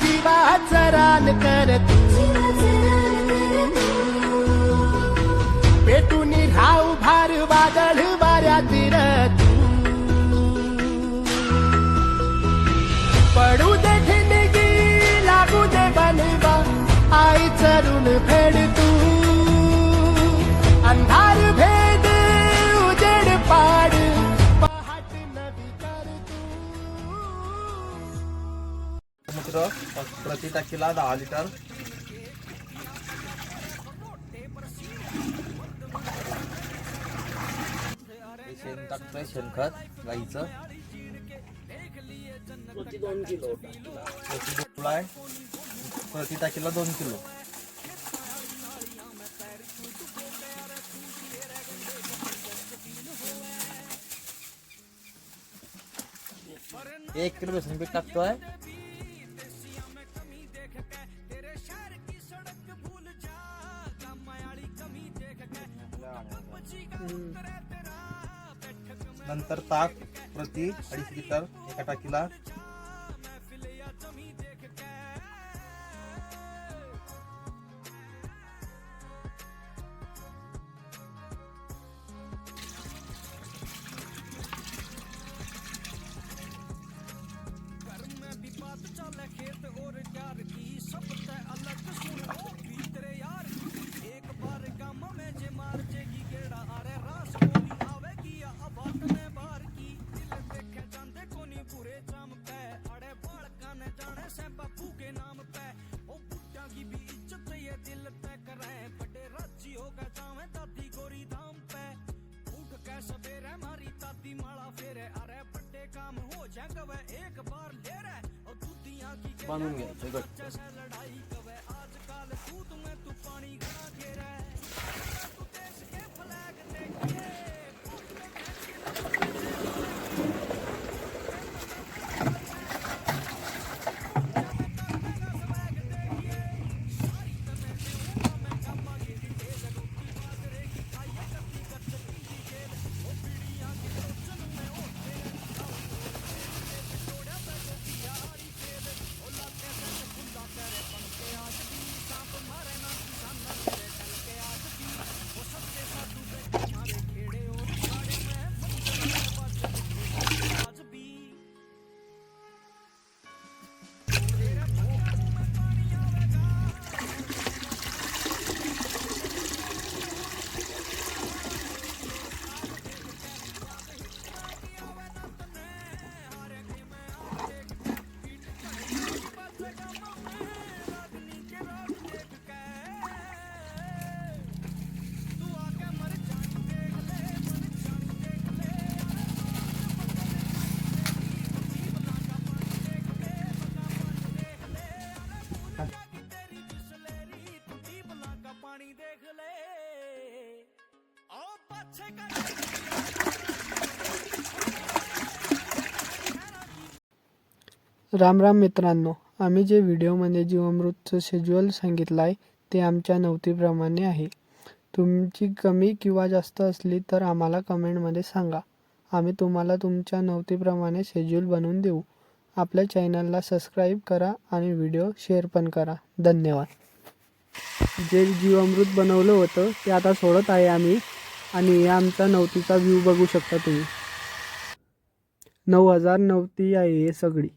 जीवाचं रान कर तू, पेटून राहू भार वादळ वाऱ्यात तू, पडू दे ठिणगी लागू दे बनवा आई चरून फेड तू, अंधार भेद उजेड पाड पहाट नवी कर तू. मित्र प्रति टाकीला 10 लिटर शेण टाकतोय, शेणखत गाईचं प्रति 2 किलो प्रति टाकीला 2 किलो. एक किलो बेसन पीठ टाकतोय. नंतर ताक प्रति 2.5 लिटर एका टाकीला. बांधून घ्यायचं घट्ट. राम राम मित्रांनो, आम्ही जे व्हिडिओमध्ये जीवामृतचं शेड्यूल सांगितलं आहे ते आमच्या नवतीप्रमाणे आहे. तुमची कमी किंवा जास्त असली तर आम्हाला कमेंटमध्ये सांगा. आम्ही तुम्हाला तुमच्या नवतीप्रमाणे शेड्यूल बनवून देऊ. आपल्या चॅनलला सबस्क्राईब करा आणि व्हिडिओ शेअर पण करा. धन्यवाद. जे जीवामृत बनवलं होतं ते आता सोडत आहे आम्ही आणि हे आमचा नवतीचा व्ह्यू बघू शकता तुम्ही. 9000 नवती आहे हे सगळी.